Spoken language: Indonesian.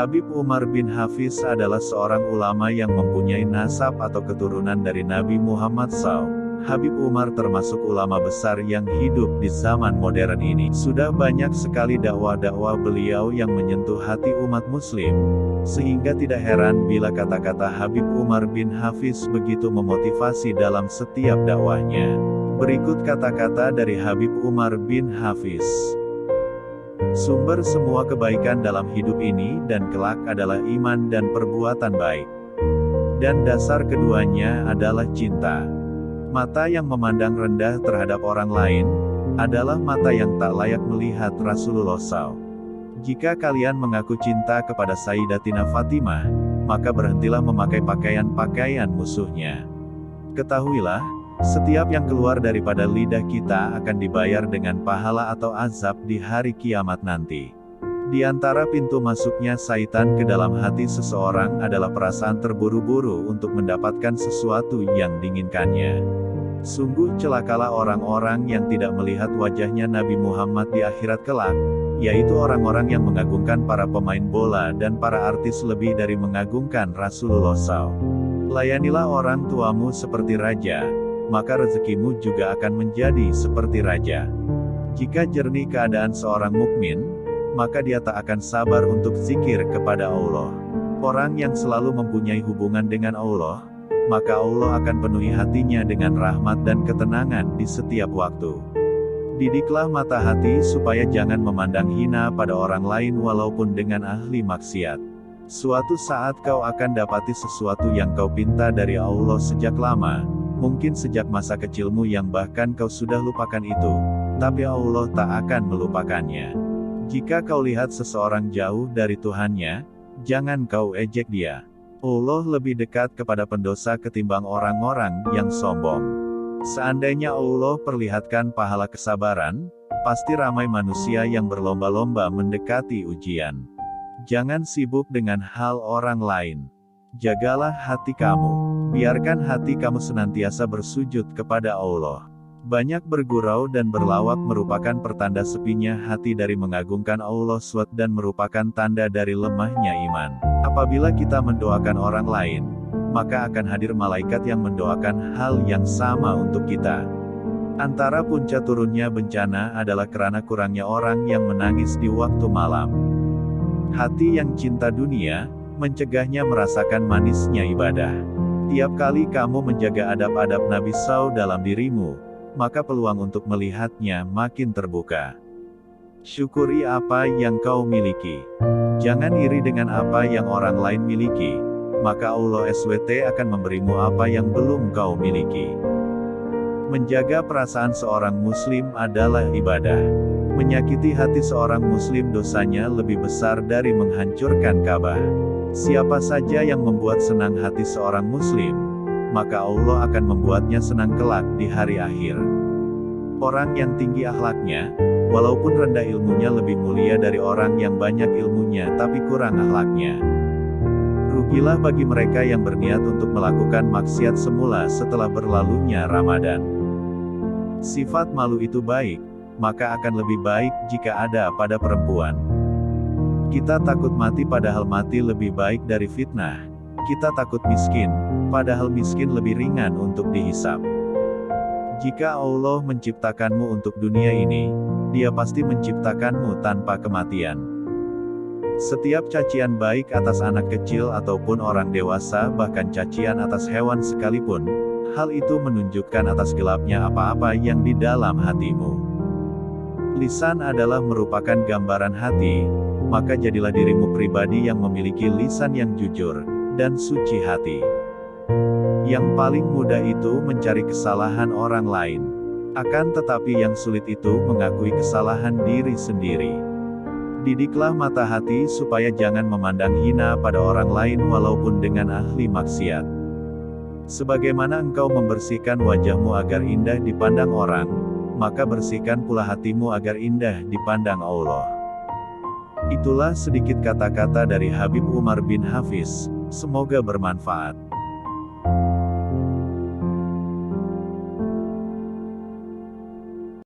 Habib Umar bin Hafiz adalah seorang ulama yang mempunyai nasab atau keturunan dari Nabi Muhammad SAW. Habib Umar termasuk ulama besar yang hidup di zaman modern ini. Sudah banyak sekali dakwah-dakwah beliau yang menyentuh hati umat muslim, sehingga tidak heran bila kata-kata Habib Umar bin Hafiz begitu memotivasi dalam setiap dakwahnya. Berikut kata-kata dari Habib Umar bin Hafiz. Sumber semua kebaikan dalam hidup ini dan kelak adalah iman dan perbuatan baik. Dan dasar keduanya adalah cinta. Mata yang memandang rendah terhadap orang lain, adalah mata yang tak layak melihat Rasulullah SAW. Jika kalian mengaku cinta kepada Sayyidatina Fatimah, maka berhentilah memakai pakaian-pakaian musuhnya. Ketahuilah, setiap yang keluar daripada lidah kita akan dibayar dengan pahala atau azab di hari kiamat nanti. Di antara pintu masuknya syaitan ke dalam hati seseorang adalah perasaan terburu-buru untuk mendapatkan sesuatu yang diinginkannya. Sungguh celakalah orang-orang yang tidak melihat wajahnya Nabi Muhammad di akhirat kelak, yaitu orang-orang yang mengagungkan para pemain bola dan para artis lebih dari mengagungkan Rasulullah SAW. Layanilah orang tuamu seperti raja, maka rezekimu juga akan menjadi seperti raja. Jika jernih keadaan seorang mukmin, maka dia tak akan sabar untuk zikir kepada Allah. Orang yang selalu mempunyai hubungan dengan Allah, maka Allah akan penuhi hatinya dengan rahmat dan ketenangan di setiap waktu. Didiklah mata hati supaya jangan memandang hina pada orang lain walaupun dengan ahli maksiat. Suatu saat kau akan dapati sesuatu yang kau pinta dari Allah sejak lama, mungkin sejak masa kecilmu yang bahkan kau sudah lupakan itu, tapi Allah tak akan melupakannya. Jika kau lihat seseorang jauh dari Tuhannya, jangan kau ejek dia. Allah lebih dekat kepada pendosa ketimbang orang-orang yang sombong. Seandainya Allah perlihatkan pahala kesabaran, pasti ramai manusia yang berlomba-lomba mendekati ujian. Jangan sibuk dengan hal orang lain. Jagalah hati kamu. Biarkan hati kamu senantiasa bersujud kepada Allah. Banyak bergurau dan berlawak merupakan pertanda sepinya hati dari mengagungkan Allah SWT dan merupakan tanda dari lemahnya iman. Apabila kita mendoakan orang lain, maka akan hadir malaikat yang mendoakan hal yang sama untuk kita. Antara punca turunnya bencana adalah karena kurangnya orang yang menangis di waktu malam. Hati yang cinta dunia, mencegahnya merasakan manisnya ibadah. Tiap kali kamu menjaga adab-adab Nabi SAW dalam dirimu, maka peluang untuk melihatnya makin terbuka. Syukuri apa yang kau miliki. Jangan iri dengan apa yang orang lain miliki, maka Allah SWT akan memberimu apa yang belum kau miliki. Menjaga perasaan seorang muslim adalah ibadah. Menyakiti hati seorang muslim dosanya lebih besar dari menghancurkan Ka'bah. Siapa saja yang membuat senang hati seorang muslim, maka Allah akan membuatnya senang kelak di hari akhir. Orang yang tinggi akhlaknya, walaupun rendah ilmunya lebih mulia dari orang yang banyak ilmunya tapi kurang akhlaknya. Rugilah bagi mereka yang berniat untuk melakukan maksiat semula setelah berlalunya Ramadan. Sifat malu itu baik, maka akan lebih baik jika ada pada perempuan. Kita takut mati padahal mati lebih baik dari fitnah. Kita takut miskin, padahal miskin lebih ringan untuk dihisab. Jika Allah menciptakanmu untuk dunia ini, Dia pasti menciptakanmu tanpa kematian. Setiap cacian baik atas anak kecil ataupun orang dewasa, bahkan cacian atas hewan sekalipun, hal itu menunjukkan atas gelapnya apa-apa yang di dalam hatimu. Lisan adalah merupakan gambaran hati, maka jadilah dirimu pribadi yang memiliki lisan yang jujur dan suci hati. Yang paling mudah itu mencari kesalahan orang lain. Akan tetapi yang sulit itu mengakui kesalahan diri sendiri. Didiklah mata hati supaya jangan memandang hina pada orang lain walaupun dengan ahli maksiat. Sebagaimana engkau membersihkan wajahmu agar indah dipandang orang, maka bersihkan pula hatimu agar indah dipandang Allah. Itulah sedikit kata-kata dari Habib Umar bin Hafiz, semoga bermanfaat.